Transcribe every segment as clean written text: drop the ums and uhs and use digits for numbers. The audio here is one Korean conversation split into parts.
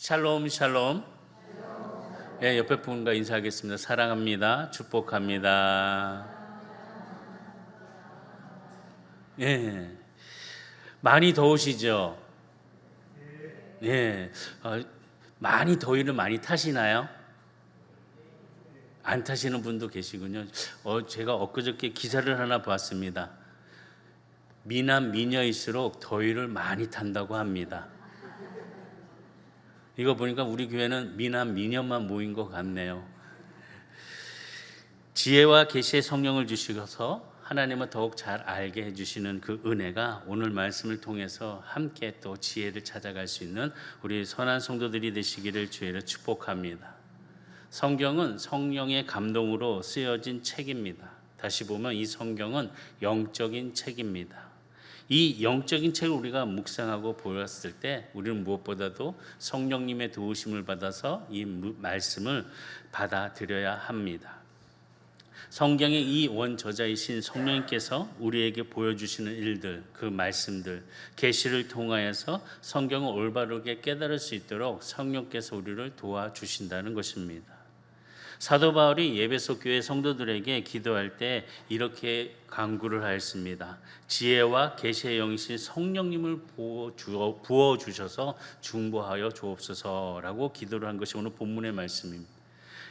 샬롬 샬롬. 예, 옆에 분과 인사하겠습니다. 사랑합니다. 축복합니다. 예, 많이 더우시죠? 예, 많이 더위를 많이 타시나요? 안 타시는 분도 계시군요. 제가 엊그저께 기사를 하나 봤습니다. 미남 미녀일수록 더위를 많이 탄다고 합니다. 이거 보니까 우리 교회는 미남 미녀만 모인 것 같네요. 지혜와 계시의 성령을 주시셔서 하나님을 더욱 잘 알게 해주시는 그 은혜가 오늘 말씀을 통해서 함께 또 지혜를 찾아갈 수 있는 우리 선한 성도들이 되시기를 주의로 축복합니다. 성경은 성령의 감동으로 쓰여진 책입니다. 다시 보면 이 성경은 영적인 책입니다. 이 영적인 책을 우리가 묵상하고 보았을 때 우리는 무엇보다도 성령님의 도우심을 받아서 이 말씀을 받아들여야 합니다. 성경의 이 원저자이신 성령님께서 우리에게 보여주시는 일들, 그 말씀들, 계시를 통하여서 성경을 올바르게 깨달을 수 있도록 성령께서 우리를 도와주신다는 것입니다. 사도 바울이 에베소 교회 성도들에게 기도할 때 이렇게 간구를 하였습니다. 지혜와 계시의 영이신 성령님을 부어주셔서 중보하여 주옵소서라고 기도를 한 것이 오늘 본문의 말씀입니다.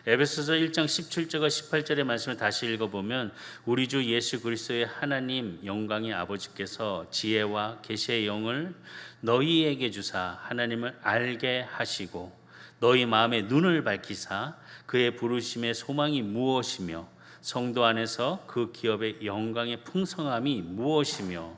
에베소서 1장 17절과 18절의 말씀을 다시 읽어보면 우리 주 예수 그리스도의 하나님 영광의 아버지께서 지혜와 계시의 영을 너희에게 주사 하나님을 알게 하시고 너희 마음의 눈을 밝히사 그의 부르심의 소망이 무엇이며 성도 안에서 그 기업의 영광의 풍성함이 무엇이며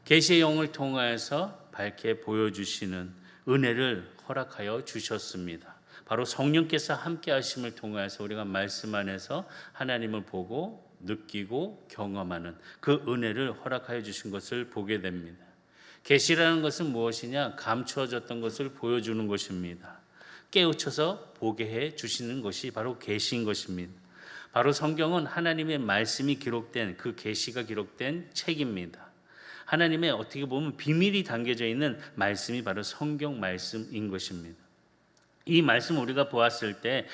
계시의 영을 통하여서 밝게 보여주시는 은혜를 허락하여 주셨습니다. 바로 성령께서 함께 하심을 통해서 우리가 말씀 안에서 하나님을 보고 느끼고 경험하는 그 은혜를 허락하여 주신 것을 보게 됩니다. 계시라는 것은 무엇이냐? 감추어졌던 것을 보여주는 것입니다. 깨우쳐서 보게 해 주시는 것이 바로 계시인 것입니다. 바로 성경은 하나님의 말씀이 기록된 그 계시가 기록된 책입니다. 하나님의 어떻게 보면 비밀이 담겨져 있는 말씀이 바로 성경 말씀인 것입니다. 이 말씀 우리가 보았을 때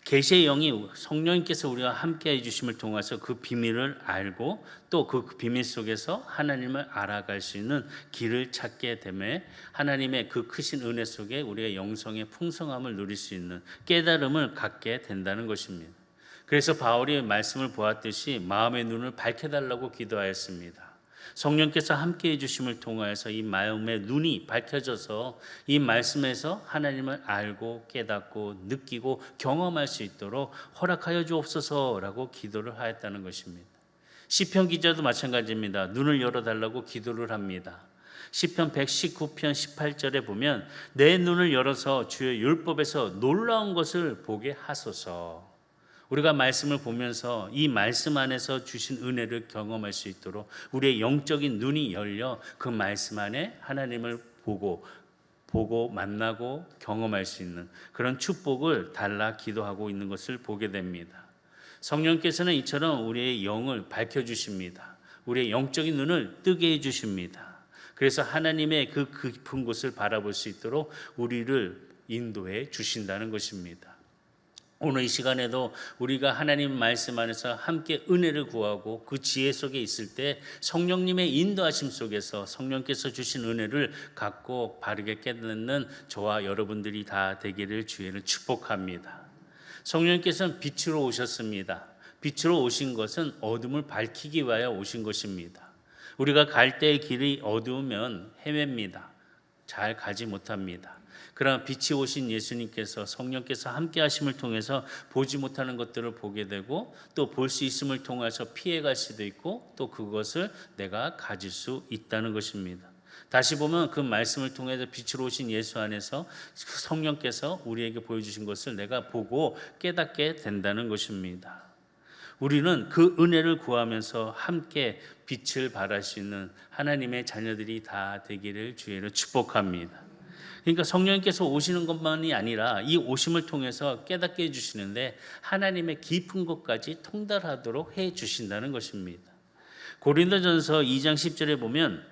계시의 영이 성령님께서 우리와 함께 해주심을 통해서 그 비밀을 알고 또 그 비밀 속에서 하나님을 알아갈 수 있는 길을 찾게 되매 하나님의 그 크신 은혜 속에 우리의 영성의 풍성함을 누릴 수 있는 깨달음을 갖게 된다는 것입니다. 그래서 바울이 말씀을 보았듯이 마음의 눈을 밝혀달라고 기도하였습니다. 성령께서 함께해 주심을 통하여서 이 마음의 눈이 밝혀져서 이 말씀에서 하나님을 알고 깨닫고 느끼고 경험할 수 있도록 허락하여 주옵소서라고 기도를 하였다는 것입니다. 시편 기자도 마찬가지입니다. 눈을 열어달라고 기도를 합니다. 시편 119편 18절에 보면 내 눈을 열어서 주의 율법에서 놀라운 것을 보게 하소서. 우리가 말씀을 보면서 이 말씀 안에서 주신 은혜를 경험할 수 있도록 우리의 영적인 눈이 열려 그 말씀 안에 하나님을 보고 만나고 경험할 수 있는 그런 축복을 달라 기도하고 있는 것을 보게 됩니다. 성령께서는 이처럼 우리의 영을 밝혀주십니다. 우리의 영적인 눈을 뜨게 해주십니다. 그래서 하나님의 그 깊은 곳을 바라볼 수 있도록 우리를 인도해 주신다는 것입니다. 오늘 이 시간에도 우리가 하나님 말씀 안에서 함께 은혜를 구하고 그 지혜 속에 있을 때 성령님의 인도하심 속에서 성령께서 주신 은혜를 갖고 바르게 깨닫는 저와 여러분들이 다 되기를 주의는 축복합니다. 성령께서는 빛으로 오셨습니다. 빛으로 오신 것은 어둠을 밝히기 위하여 오신 것입니다. 우리가 갈 때의 길이 어두우면 헤맵니다. 잘 가지 못합니다. 그러나 빛이 오신 예수님께서 성령께서 함께 하심을 통해서 보지 못하는 것들을 보게 되고 또 볼 수 있음을 통해서 피해갈 수도 있고 또 그것을 내가 가질 수 있다는 것입니다. 다시 보면 그 말씀을 통해서 빛으로 오신 예수 안에서 성령께서 우리에게 보여주신 것을 내가 보고 깨닫게 된다는 것입니다. 우리는 그 은혜를 구하면서 함께 빛을 발할 수 있는 하나님의 자녀들이 다 되기를 주의로 축복합니다. 그러니까 성령님께서 오시는 것만이 아니라 이 오심을 통해서 깨닫게 해주시는데 하나님의 깊은 것까지 통달하도록 해주신다는 것입니다. 고린도전서 2장 10절에 보면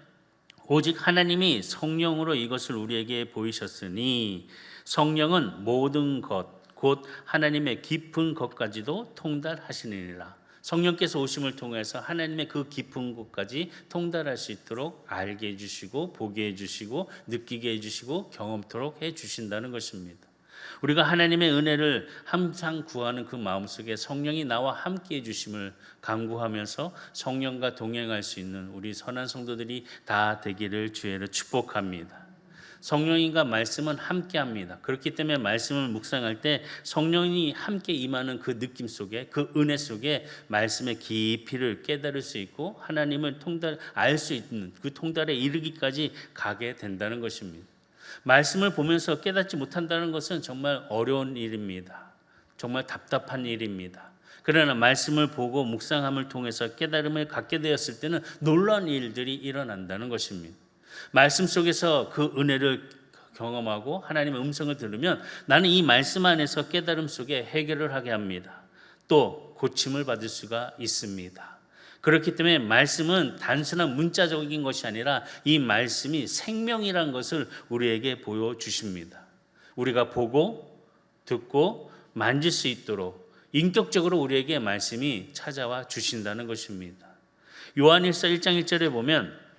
오직 하나님이 성령으로 이것을 우리에게 보이셨으니 성령은 모든 것 곧 하나님의 깊은 것까지도 통달하시느니라. 성령께서 오심을 통해서 하나님의 그 깊은 곳까지 통달할 수 있도록 알게 해주시고 보게 해주시고 느끼게 해주시고 경험토록 해주신다는 것입니다. 우리가 하나님의 은혜를 항상 구하는 그 마음속에 성령이 나와 함께 해주심을 간구하면서 성령과 동행할 수 있는 우리 선한 성도들이 다 되기를 주의로 축복합니다. 성령님과 말씀은 함께합니다. 그렇기 때문에 말씀을 묵상할 때 성령이 함께 임하는 그 느낌 속에, 그 은혜 속에 말씀의 깊이를 깨달을 수 있고 하나님을 알 수 있는 그 통달에 이르기까지 가게 된다는 것입니다. 말씀을 보면서 깨닫지 못한다는 것은 정말 어려운 일입니다. 정말 답답한 일입니다. 그러나 말씀을 보고 묵상함을 통해서 깨달음을 갖게 되었을 때는 놀라운 일들이 일어난다는 것입니다. 말씀 속에서 그 은혜를 경험하고 하나님의 음성을 들으면 나는 이 말씀 안에서 깨달음 속에 해결을 하게 합니다. 또 고침을 받을 수가 있습니다. 그렇기 때문에 말씀은 단순한 문자적인 것이 아니라 이 말씀이 생명이라는 것을 우리에게 보여주십니다. 우리가 보고 듣고 만질 수 있도록 인격적으로 우리에게 말씀이 찾아와 주신다는 것입니다. 요한일서 1장 1절에 보면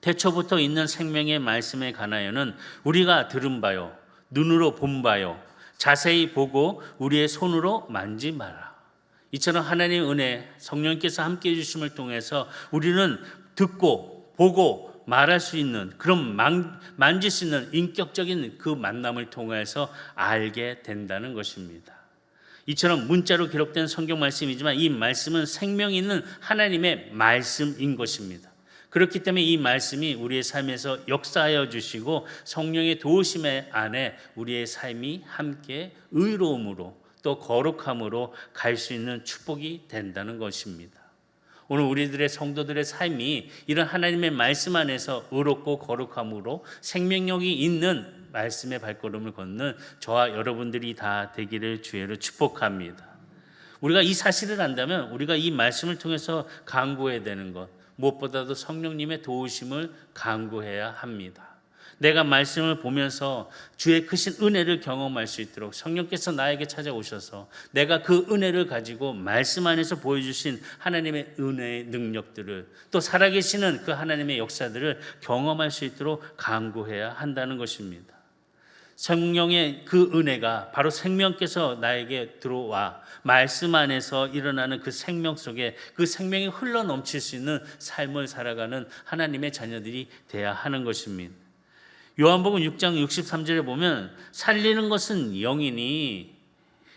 태초부터 있는 생명의 말씀에 관하여는 우리가 들은 바요 눈으로 본 바요 자세히 보고 우리의 손으로 만지마라. 이처럼 하나님의 은혜 성령께서 함께해 주심을 통해서 우리는 듣고 보고 말할 수 있는 그런 만질 수 있는 인격적인 그 만남을 통해서 알게 된다는 것입니다. 이처럼 문자로 기록된 성경 말씀이지만 이 말씀은 생명 있는 하나님의 말씀인 것입니다. 그렇기 때문에 이 말씀이 우리의 삶에서 역사하여 주시고 성령의 도우심 안에 우리의 삶이 함께 의로움으로 또 거룩함으로 갈 수 있는 축복이 된다는 것입니다. 오늘 우리들의 성도들의 삶이 이런 하나님의 말씀 안에서 의롭고 거룩함으로 생명력이 있는 말씀의 발걸음을 걷는 저와 여러분들이 다 되기를 주의로 축복합니다. 우리가 이 사실을 안다면 우리가 이 말씀을 통해서 간구해야 되는 것, 무엇보다도 성령님의 도우심을 간구해야 합니다. 내가 말씀을 보면서 주의 크신 은혜를 경험할 수 있도록 성령께서 나에게 찾아오셔서 내가 그 은혜를 가지고 말씀 안에서 보여주신 하나님의 은혜의 능력들을 또 살아계시는 그 하나님의 역사들을 경험할 수 있도록 간구해야 한다는 것입니다. 성령의 그 은혜가 바로 생명께서 나에게 들어와 말씀 안에서 일어나는 그 생명 속에 그 생명이 흘러넘칠 수 있는 삶을 살아가는 하나님의 자녀들이 되어야 하는 것입니다. 요한복음 6장 63절에 보면 살리는 것은 영이니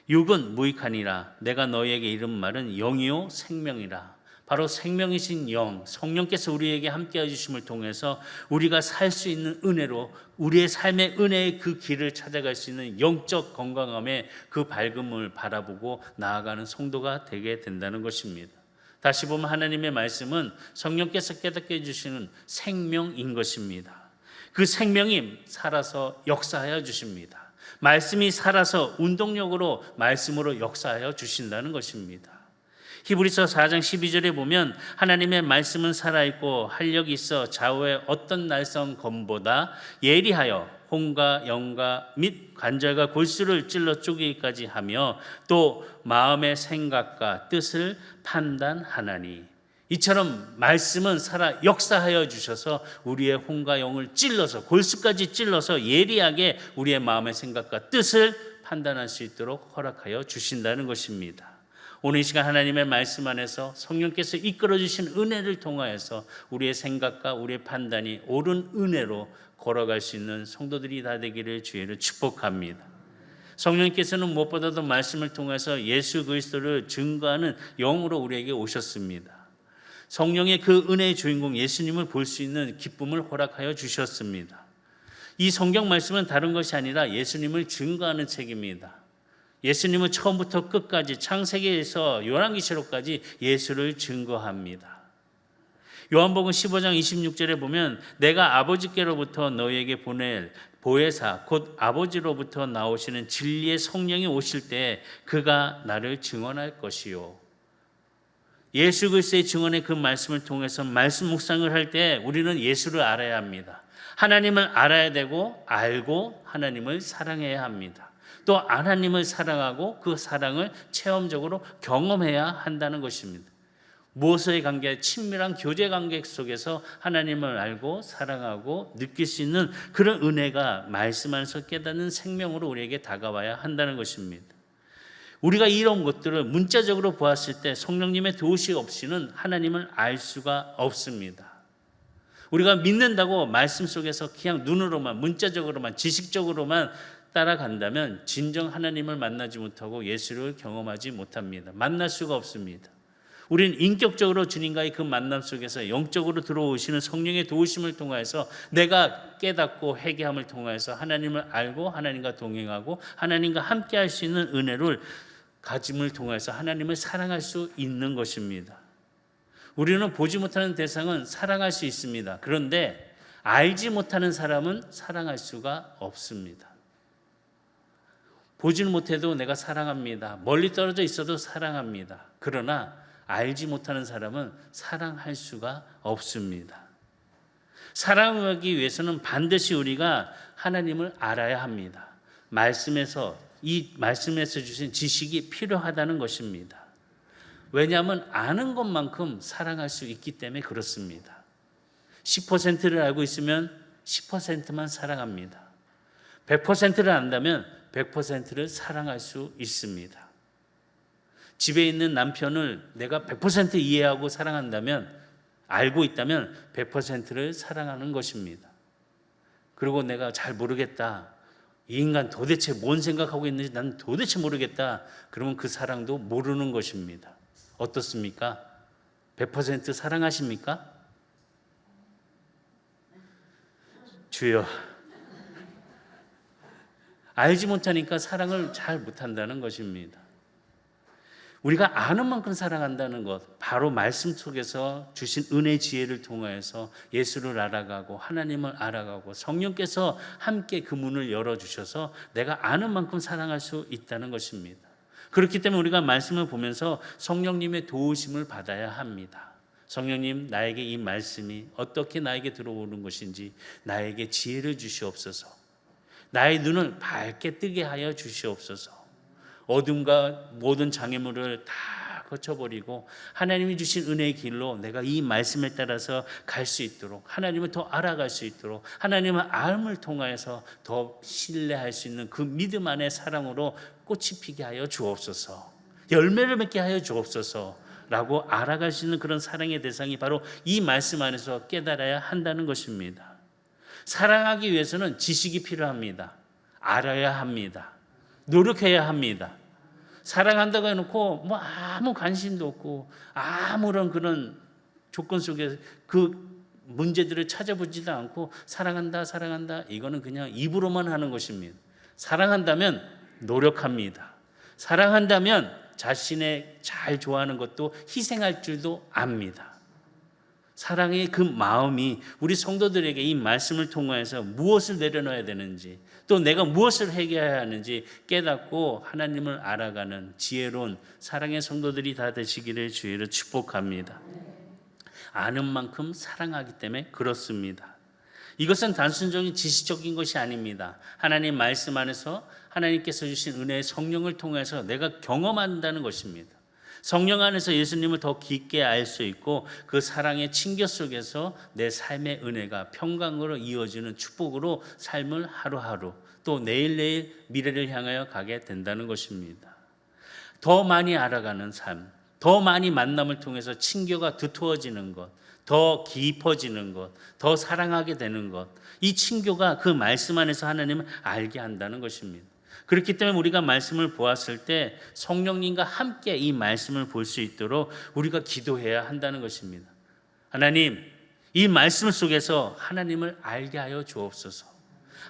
육은 무익하니라. 내가 너희에게 이른 말은 영이요 생명이라. 바로 생명이신 영, 성령께서 우리에게 함께해 주심을 통해서 우리가 살 수 있는 은혜로 우리의 삶의 은혜의 그 길을 찾아갈 수 있는 영적 건강함의 그 밝음을 바라보고 나아가는 성도가 되게 된다는 것입니다. 다시 보면 하나님의 말씀은 성령께서 깨닫게 해주시는 생명인 것입니다. 그 생명이 살아서 역사하여 주십니다. 말씀이 살아서 운동력으로 말씀으로 역사하여 주신다는 것입니다. 히브리서 4장 12절에 보면 하나님의 말씀은 살아있고 활력이 있어 좌우의 어떤 날성 검보다 예리하여 혼과 영과 및 관절과 골수를 찔러 쪼개기까지 하며 또 마음의 생각과 뜻을 판단하나니. 이처럼 말씀은 살아 역사하여 주셔서 우리의 혼과 영을 찔러서 골수까지 찔러서 예리하게 우리의 마음의 생각과 뜻을 판단할 수 있도록 허락하여 주신다는 것입니다. 오늘 이 시간 하나님의 말씀 안에서 성령께서 이끌어 주신 은혜를 통하여서 우리의 생각과 우리의 판단이 옳은 은혜로 걸어갈 수 있는 성도들이 다 되기를 주의로 축복합니다. 성령께서는 무엇보다도 말씀을 통해서 예수 그리스도를 증거하는 영으로 우리에게 오셨습니다. 성령의 그 은혜의 주인공 예수님을 볼 수 있는 기쁨을 허락하여 주셨습니다. 이 성경 말씀은 다른 것이 아니라 예수님을 증거하는 책입니다. 예수님은 처음부터 끝까지 창세기에서 요한계시록까지 예수를 증거합니다. 요한복음 15장 26절에 보면 내가 아버지께로부터 너희에게 보낼 보혜사 곧 아버지로부터 나오시는 진리의 성령이 오실 때 그가 나를 증언할 것이요. 예수 그리스도의 증언의 그 말씀을 통해서 말씀 묵상을 할 때 우리는 예수를 알아야 합니다. 하나님을 알아야 되고 알고 하나님을 사랑해야 합니다. 또 하나님을 사랑하고 그 사랑을 체험적으로 경험해야 한다는 것입니다. 무엇의 관계? 친밀한 교제 관계 속에서 하나님을 알고 사랑하고 느낄 수 있는 그런 은혜가 말씀 안에서 깨닫는 생명으로 우리에게 다가와야 한다는 것입니다. 우리가 이런 것들을 문자적으로 보았을 때 성령님의 도우심 없이는 하나님을 알 수가 없습니다. 우리가 믿는다고 말씀 속에서 그냥 눈으로만 문자적으로만 지식적으로만 따라간다면 진정 하나님을 만나지 못하고 예수를 경험하지 못합니다. 만날 수가 없습니다. 우리는 인격적으로 주님과의 그 만남 속에서 영적으로 들어오시는 성령의 도우심을 통해서 내가 깨닫고 회개함을 통해서 하나님을 알고 하나님과 동행하고 하나님과 함께 할 수 있는 은혜를 가짐을 통해서 하나님을 사랑할 수 있는 것입니다. 우리는 보지 못하는 대상은 사랑할 수 있습니다. 그런데 알지 못하는 사람은 사랑할 수가 없습니다. 보지는 못해도 내가 사랑합니다. 멀리 떨어져 있어도 사랑합니다. 그러나 알지 못하는 사람은 사랑할 수가 없습니다. 사랑하기 위해서는 반드시 우리가 하나님을 알아야 합니다. 이 말씀에서 주신 지식이 필요하다는 것입니다. 왜냐하면 아는 것만큼 사랑할 수 있기 때문에 그렇습니다. 10%를 알고 있으면 10%만 사랑합니다. 100%를 안다면 100%를 사랑할 수 있습니다. 집에 있는 남편을 내가 100% 이해하고 사랑한다면, 알고 있다면 100%를 사랑하는 것입니다. 그리고 내가 잘 모르겠다, 이 인간 도대체 뭔 생각하고 있는지 난 도대체 모르겠다, 그러면 그 사랑도 모르는 것입니다. 어떻습니까? 100% 사랑하십니까? 주여, 알지 못하니까 사랑을 잘 못한다는 것입니다. 우리가 아는 만큼 사랑한다는 것, 바로 말씀 속에서 주신 은혜 지혜를 통하여서 예수를 알아가고 하나님을 알아가고 성령께서 함께 그 문을 열어주셔서 내가 아는 만큼 사랑할 수 있다는 것입니다. 그렇기 때문에 우리가 말씀을 보면서 성령님의 도우심을 받아야 합니다. 성령님, 나에게 이 말씀이 어떻게 나에게 들어오는 것인지 나에게 지혜를 주시옵소서. 나의 눈을 밝게 뜨게 하여 주시옵소서. 어둠과 모든 장애물을 다 거쳐버리고 하나님이 주신 은혜의 길로 내가 이 말씀에 따라서 갈 수 있도록, 하나님을 더 알아갈 수 있도록, 하나님의 알음을 통하여서 더 신뢰할 수 있는 그 믿음 안의 사랑으로 꽃이 피게 하여 주옵소서, 열매를 맺게 하여 주옵소서 라고 알아갈 수 있는 그런 사랑의 대상이 바로 이 말씀 안에서 깨달아야 한다는 것입니다. 사랑하기 위해서는 지식이 필요합니다. 알아야 합니다. 노력해야 합니다. 사랑한다고 해놓고 뭐 아무 관심도 없고 아무런 그런 조건 속에 그 문제들을 찾아보지도 않고 사랑한다 이거는 그냥 입으로만 하는 것입니다. 사랑한다면 노력합니다. 사랑한다면 자신의 잘 좋아하는 것도 희생할 줄도 압니다. 사랑의 그 마음이 우리 성도들에게 이 말씀을 통해서 무엇을 내려놔야 되는지, 또 내가 무엇을 해결해야 하는지 깨닫고 하나님을 알아가는 지혜로운 사랑의 성도들이 다 되시기를 주의로 축복합니다. 아는 만큼 사랑하기 때문에 그렇습니다. 이것은 단순적인 지식적인 것이 아닙니다. 하나님 말씀 안에서 하나님께서 주신 은혜의 성령을 통해서 내가 경험한다는 것입니다. 성령 안에서 예수님을 더 깊게 알 수 있고 그 사랑의 친교 속에서 내 삶의 은혜가 평강으로 이어지는 축복으로 삶을 하루하루 또 내일 미래를 향하여 가게 된다는 것입니다. 더 많이 알아가는 삶, 더 많이 만남을 통해서 친교가 두터워지는 것, 더 깊어지는 것, 더 사랑하게 되는 것, 이 친교가 그 말씀 안에서 하나님을 알게 한다는 것입니다. 그렇기 때문에 우리가 말씀을 보았을 때 성령님과 함께 이 말씀을 볼 수 있도록 우리가 기도해야 한다는 것입니다. 하나님, 이 말씀 속에서 하나님을 알게 하여 주옵소서.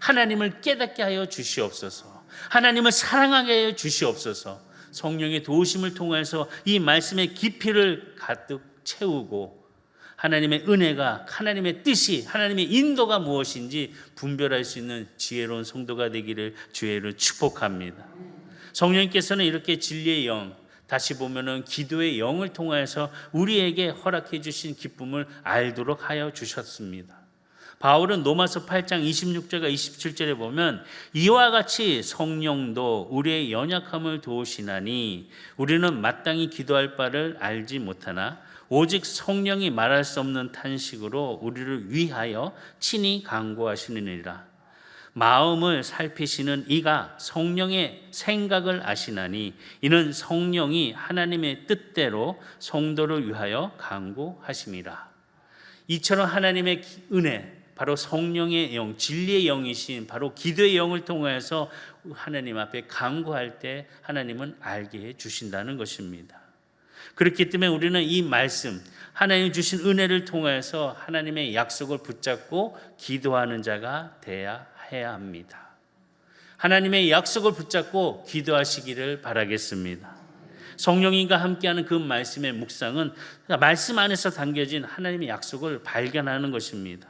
하나님을 깨닫게 하여 주시옵소서. 하나님을 사랑하게 하여 주시옵소서. 성령의 도우심을 통해서 이 말씀의 깊이를 가득 채우고 하나님의 은혜가, 하나님의 뜻이, 하나님의 인도가 무엇인지 분별할 수 있는 지혜로운 성도가 되기를 주의로 축복합니다. 성령님께서는 이렇게 진리의 영, 다시 보면은 기도의 영을 통하여서 우리에게 허락해 주신 기쁨을 알도록 하여 주셨습니다. 바울은 로마서 8장 26절과 27절에 보면 이와 같이 성령도 우리의 연약함을 도우시나니 우리는 마땅히 기도할 바를 알지 못하나 오직 성령이 말할 수 없는 탄식으로 우리를 위하여 친히 간구하시느니라. 마음을 살피시는 이가 성령의 생각을 아시나니 이는 성령이 하나님의 뜻대로 성도를 위하여 간구하심이라. 이처럼 하나님의 은혜, 바로 성령의 영, 진리의 영이신 바로 기도의 영을 통해서 하나님 앞에 간구할 때 하나님은 알게 해 주신다는 것입니다. 그렇기 때문에 우리는 이 말씀, 하나님 주신 은혜를 통해서 하나님의 약속을 붙잡고 기도하는 자가 해야 합니다. 하나님의 약속을 붙잡고 기도하시기를 바라겠습니다. 성령님과 함께하는 그 말씀의 묵상은 말씀 안에서 담겨진 하나님의 약속을 발견하는 것입니다.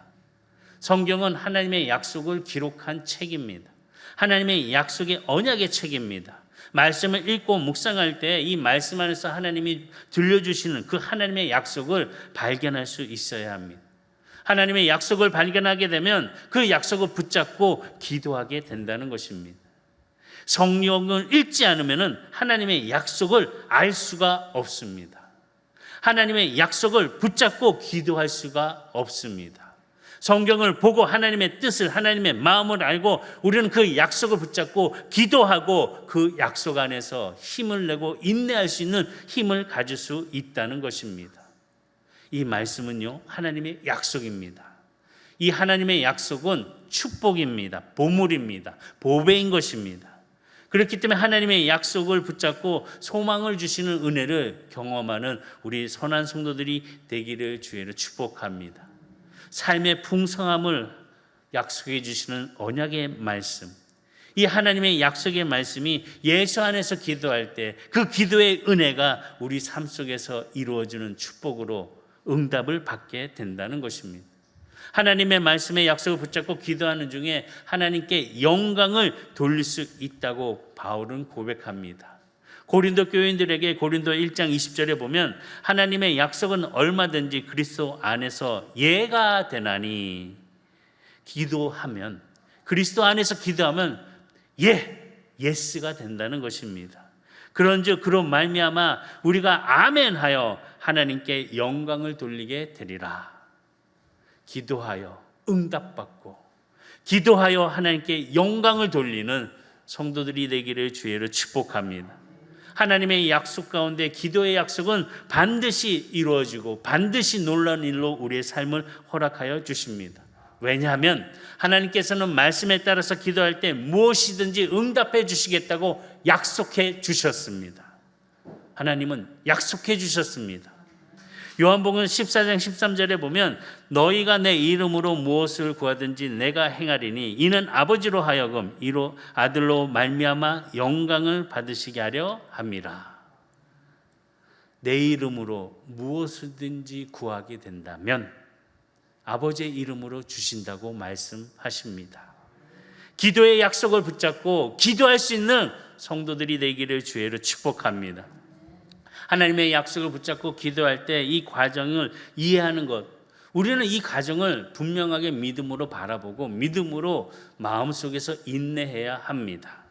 성경은 하나님의 약속을 기록한 책입니다. 하나님의 약속의 언약의 책입니다. 말씀을 읽고 묵상할 때 이 말씀 안에서 하나님이 들려주시는 그 하나님의 약속을 발견할 수 있어야 합니다. 하나님의 약속을 발견하게 되면 그 약속을 붙잡고 기도하게 된다는 것입니다. 성경을 읽지 않으면 하나님의 약속을 알 수가 없습니다. 하나님의 약속을 붙잡고 기도할 수가 없습니다. 성경을 보고 하나님의 뜻을, 하나님의 마음을 알고 우리는 그 약속을 붙잡고 기도하고 그 약속 안에서 힘을 내고 인내할 수 있는 힘을 가질 수 있다는 것입니다. 이 말씀은요, 하나님의 약속입니다. 이 하나님의 약속은 축복입니다. 보물입니다. 보배인 것입니다. 그렇기 때문에 하나님의 약속을 붙잡고 소망을 주시는 은혜를 경험하는 우리 선한 성도들이 되기를 주의로 축복합니다. 삶의 풍성함을 약속해 주시는 언약의 말씀, 이 하나님의 약속의 말씀이 예수 안에서 기도할 때 그 기도의 은혜가 우리 삶 속에서 이루어지는 축복으로 응답을 받게 된다는 것입니다. 하나님의 말씀의 약속을 붙잡고 기도하는 중에 하나님께 영광을 돌릴 수 있다고 바울은 고백합니다. 고린도 교인들에게 고린도 1장 20절에 보면 하나님의 약속은 얼마든지 그리스도 안에서 예가 되나니, 기도하면, 그리스도 안에서 기도하면 예스가 된다는 것입니다. 그런즉 그로 말미암아 우리가 아멘하여 하나님께 영광을 돌리게 되리라. 기도하여 응답받고 기도하여 하나님께 영광을 돌리는 성도들이 되기를 주의로 축복합니다. 하나님의 약속 가운데 기도의 약속은 반드시 이루어지고 반드시 놀라운 일로 우리의 삶을 허락하여 주십니다. 왜냐하면 하나님께서는 말씀에 따라서 기도할 때 무엇이든지 응답해 주시겠다고 약속해 주셨습니다. 하나님은 약속해 주셨습니다. 요한복음 14장 13절에 보면 너희가 내 이름으로 무엇을 구하든지 내가 행하리니 이는 아버지로 하여금 이로 아들로 말미암아 영광을 받으시게 하려 함이라. 내 이름으로 무엇이든지 구하게 된다면 아버지의 이름으로 주신다고 말씀하십니다. 기도의 약속을 붙잡고 기도할 수 있는 성도들이 되기를 주의로 축복합니다. 하나님의 약속을 붙잡고 기도할 때 이 과정을 이해하는 것, 우리는 이 과정을 분명하게 믿음으로 바라보고 믿음으로 마음속에서 인내해야 합니다.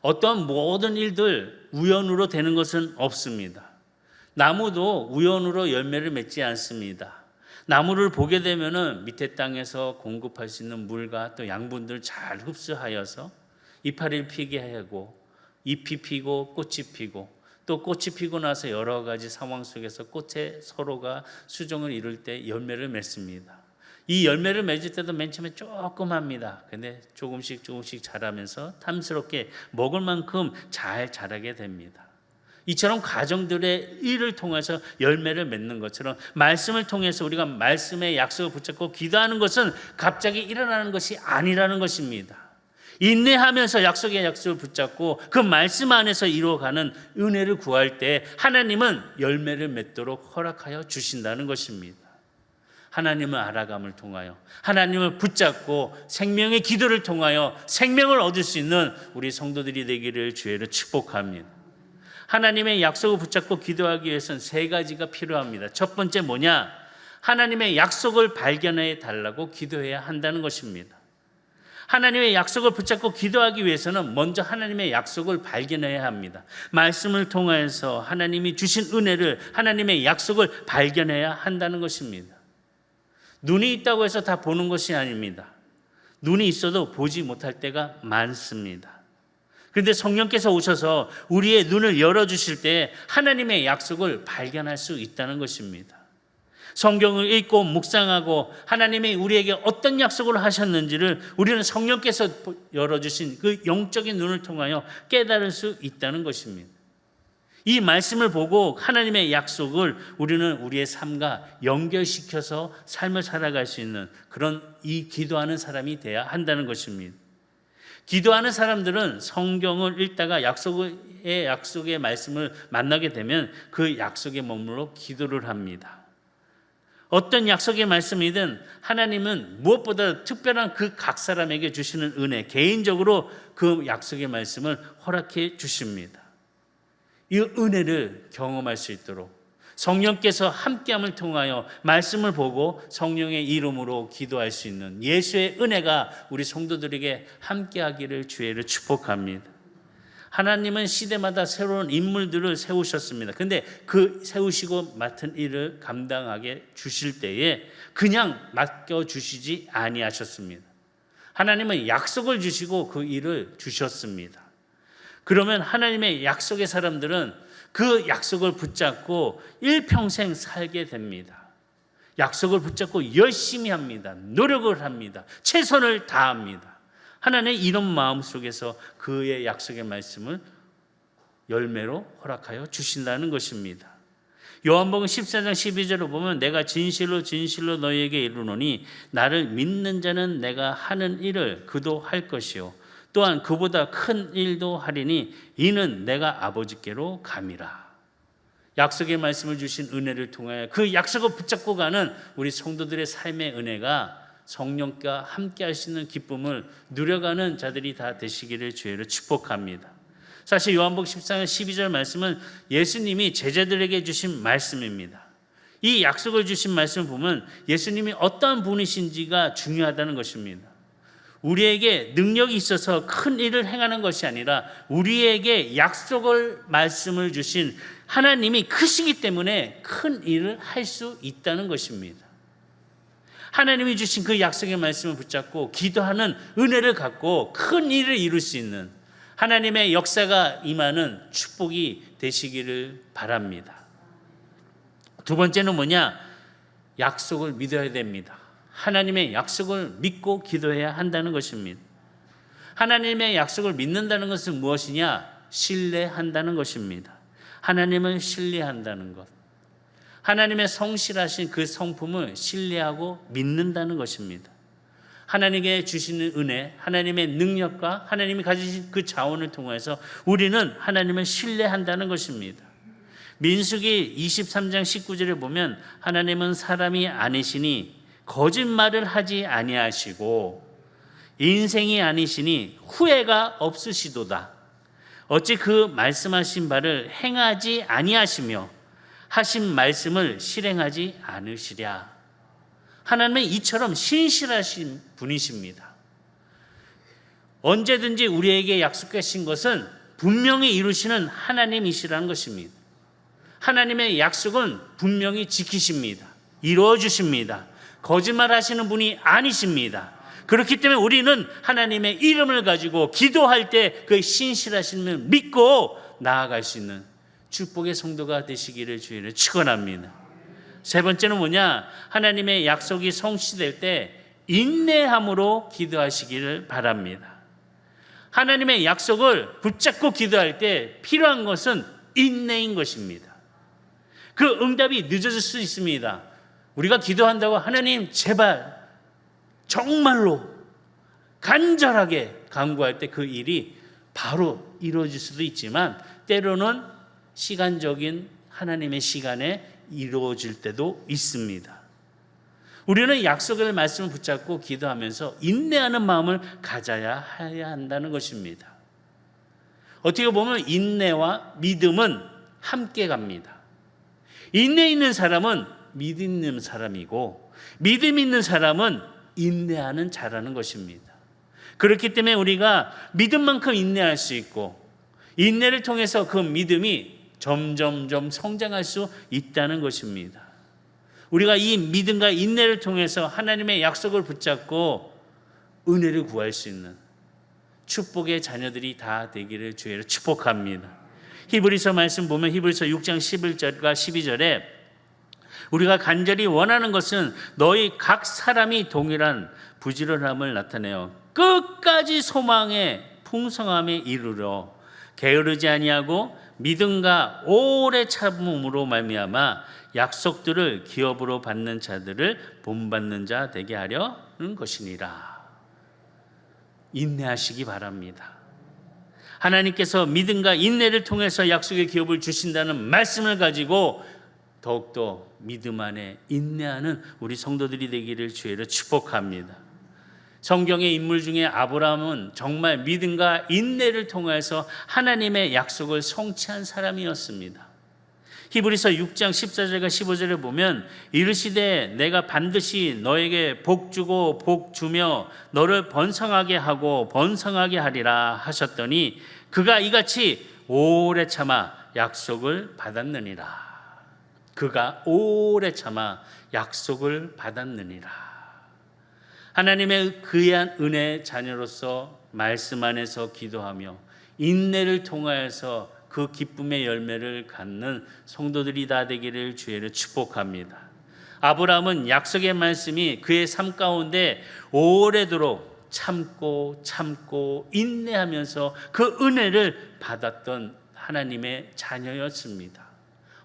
어떤 모든 일들 우연으로 되는 것은 없습니다. 나무도 우연으로 열매를 맺지 않습니다. 나무를 보게 되면은 밑에 땅에서 공급할 수 있는 물과 또 양분들을 잘 흡수하여서 이파리를 피게 하고 잎이 피고 꽃이 피고 또 꽃이 피고 나서 여러 가지 상황 속에서 꽃에 서로가 수종을 이룰 때 열매를 맺습니다. 이 열매를 맺을 때도 맨 처음에 조그맣니다. 근데 조금씩 자라면서 탐스럽게 먹을 만큼 잘 자라게 됩니다. 이처럼 가정들의 일을 통해서 열매를 맺는 것처럼 말씀을 통해서 우리가 말씀의 약속을 붙잡고 기도하는 것은 갑자기 일어나는 것이 아니라는 것입니다. 인내하면서 약속의 약속을 붙잡고 그 말씀 안에서 이루어가는 은혜를 구할 때 하나님은 열매를 맺도록 허락하여 주신다는 것입니다. 하나님을 알아감을 통하여 하나님을 붙잡고 생명의 기도를 통하여 생명을 얻을 수 있는 우리 성도들이 되기를 주의로 축복합니다. 하나님의 약속을 붙잡고 기도하기 위해서는 세 가지가 필요합니다. 첫 번째 뭐냐? 하나님의 약속을 발견해 달라고 기도해야 한다는 것입니다. 하나님의 약속을 붙잡고 기도하기 위해서는 먼저 하나님의 약속을 발견해야 합니다. 말씀을 통해서 하나님이 주신 은혜를, 하나님의 약속을 발견해야 한다는 것입니다. 눈이 있다고 해서 다 보는 것이 아닙니다. 눈이 있어도 보지 못할 때가 많습니다. 그런데 성령께서 오셔서 우리의 눈을 열어주실 때 하나님의 약속을 발견할 수 있다는 것입니다. 성경을 읽고 묵상하고 하나님이 우리에게 어떤 약속을 하셨는지를 우리는 성령께서 열어주신 그 영적인 눈을 통하여 깨달을 수 있다는 것입니다. 이 말씀을 보고 하나님의 약속을 우리는 우리의 삶과 연결시켜서 삶을 살아갈 수 있는 그런 이 기도하는 사람이 되어야 한다는 것입니다. 기도하는 사람들은 성경을 읽다가 약속의 말씀을 만나게 되면 그 약속에 머물러 기도를 합니다. 어떤 약속의 말씀이든 하나님은 무엇보다 특별한 그 각 사람에게 주시는 은혜, 개인적으로 그 약속의 말씀을 허락해 주십니다. 이 은혜를 경험할 수 있도록 성령께서 함께함을 통하여 말씀을 보고 성령의 이름으로 기도할 수 있는 예수의 은혜가 우리 성도들에게 함께하기를 주의를 축복합니다. 하나님은 시대마다 새로운 인물들을 세우셨습니다. 근데 그 세우시고 맡은 일을 감당하게 주실 때에 그냥 맡겨주시지 아니하셨습니다. 하나님은 약속을 주시고 그 일을 주셨습니다. 그러면 하나님의 약속의 사람들은 그 약속을 붙잡고 일평생 살게 됩니다. 약속을 붙잡고 열심히 합니다. 노력을 합니다. 최선을 다합니다. 하나님의 이런 마음 속에서 그의 약속의 말씀을 열매로 허락하여 주신다는 것입니다. 요한복음 14장 12절을 보면 내가 진실로 진실로 너희에게 이르노니 나를 믿는 자는 내가 하는 일을 그도 할 것이요 또한 그보다 큰 일도 하리니 이는 내가 아버지께로 감이라. 약속의 말씀을 주신 은혜를 통하여 그 약속을 붙잡고 가는 우리 성도들의 삶의 은혜가 성령과 함께 할 수 있는 기쁨을 누려가는 자들이 다 되시기를 주의로 축복합니다. 사실 요한복음 14장 12절 말씀은 예수님이 제자들에게 주신 말씀입니다. 이 약속을 주신 말씀을 보면 예수님이 어떠한 분이신지가 중요하다는 것입니다. 우리에게 능력이 있어서 큰 일을 행하는 것이 아니라 우리에게 약속을 말씀을 주신 하나님이 크시기 때문에 큰 일을 할 수 있다는 것입니다. 하나님이 주신 그 약속의 말씀을 붙잡고 기도하는 은혜를 갖고 큰 일을 이룰 수 있는 하나님의 역사가 임하는 축복이 되시기를 바랍니다. 두 번째는 뭐냐? 약속을 믿어야 됩니다. 하나님의 약속을 믿고 기도해야 한다는 것입니다. 하나님의 약속을 믿는다는 것은 무엇이냐? 신뢰한다는 것입니다. 하나님을 신뢰한다는 것. 하나님의 성실하신 그 성품을 신뢰하고 믿는다는 것입니다. 하나님께 주시는 은혜, 하나님의 능력과 하나님이 가지신 그 자원을 통해서 우리는 하나님을 신뢰한다는 것입니다. 민수기 23장 19절에 보면 하나님은 사람이 아니시니 거짓말을 하지 아니하시고 인생이 아니시니 후회가 없으시도다. 어찌 그 말씀하신 바를 행하지 아니하시며 하신 말씀을 실행하지 않으시랴. 하나님은 이처럼 신실하신 분이십니다. 언제든지 우리에게 약속하신 것은 분명히 이루시는 하나님이시라는 것입니다. 하나님의 약속은 분명히 지키십니다. 이루어 주십니다. 거짓말하시는 분이 아니십니다. 그렇기 때문에 우리는 하나님의 이름을 가지고 기도할 때 그 신실하심을 믿고 나아갈 수 있는 축복의 성도가 되시기를 주의를 축원합니다. 세 번째는 뭐냐? 하나님의 약속이 성취될 때 인내함으로 기도하시기를 바랍니다. 하나님의 약속을 붙잡고 기도할 때 필요한 것은 인내인 것입니다. 그 응답이 늦어질 수 있습니다. 우리가 기도한다고 하나님 제발 정말로 간절하게 간구할 때 그 일이 바로 이루어질 수도 있지만 때로는 시간적인 하나님의 시간에 이루어질 때도 있습니다. 우리는 약속의 말씀을 붙잡고 기도하면서 인내하는 마음을 가져야 한다는 것입니다. 어떻게 보면 인내와 믿음은 함께 갑니다. 인내 있는 사람은 믿음 있는 사람이고, 믿음 있는 사람은 인내하는 자라는 것입니다. 그렇기 때문에 우리가 믿음만큼 인내할 수 있고, 인내를 통해서 그 믿음이 점점점 성장할 수 있다는 것입니다. 우리가 이 믿음과 인내를 통해서 하나님의 약속을 붙잡고 은혜를 구할 수 있는 축복의 자녀들이 다 되기를 주의로 축복합니다. 히브리서 말씀 보면 히브리서 6장 11절과 12절에 우리가 간절히 원하는 것은 너희 각 사람이 동일한 부지런함을 나타내어 끝까지 소망의 풍성함에 이르러 게으르지 아니하고 믿음과 오래 참음으로 말미암아 약속들을 기업으로 받는 자들을 본받는 자 되게 하려는 것이니라. 인내하시기 바랍니다. 하나님께서 믿음과 인내를 통해서 약속의 기업을 주신다는 말씀을 가지고 더욱더 믿음 안에 인내하는 우리 성도들이 되기를 주의로 축복합니다. 성경의 인물 중에 아브라함은 정말 믿음과 인내를 통해서 하나님의 약속을 성취한 사람이었습니다. 히브리서 6장 14절과 15절을 보면 이르시되 내가 반드시 너에게 복 주고 복 주며 너를 번성하게 하고 번성하게 하리라 하셨더니 그가 이같이 오래 참아 약속을 받았느니라. 그가 오래 참아 약속을 받았느니라. 하나님의 귀한 은혜의 자녀로서 말씀 안에서 기도하며 인내를 통하여서 그 기쁨의 열매를 갖는 성도들이 다 되기를 주의로 축복합니다. 아브라함은 약속의 말씀이 그의 삶 가운데 오래도록 참고 인내하면서 그 은혜를 받았던 하나님의 자녀였습니다.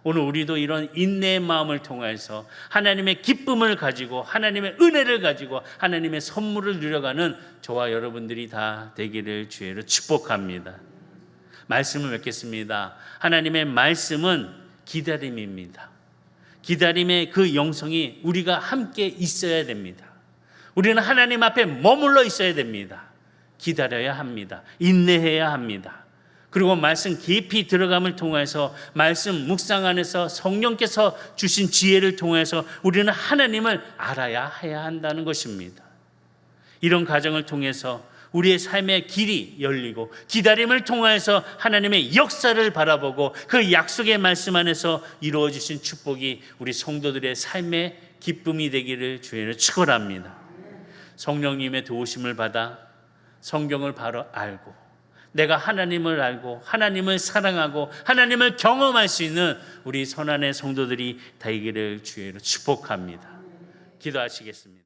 오늘 우리도 이런 인내의 마음을 통해서 하나님의 기쁨을 가지고 하나님의 은혜를 가지고 하나님의 선물을 누려가는 저와 여러분들이 다 되기를 주의로 축복합니다. 말씀을 맺겠습니다. 하나님의 말씀은 기다림입니다. 기다림의 그 영성이 우리가 함께 있어야 됩니다. 우리는 하나님 앞에 머물러 있어야 됩니다. 기다려야 합니다. 인내해야 합니다. 그리고 말씀 깊이 들어감을 통해서 말씀 묵상 안에서 성령께서 주신 지혜를 통해서 우리는 하나님을 알아야 해야 한다는 것입니다. 이런 과정을 통해서 우리의 삶의 길이 열리고 기다림을 통해서 하나님의 역사를 바라보고 그 약속의 말씀 안에서 이루어지신 축복이 우리 성도들의 삶의 기쁨이 되기를 주의로 축원합니다. 성령님의 도우심을 받아 성경을 바로 알고 내가 하나님을 알고 하나님을 사랑하고 하나님을 경험할 수 있는 우리 선한의 성도들이 되기를 주의로 축복합니다. 기도하시겠습니다.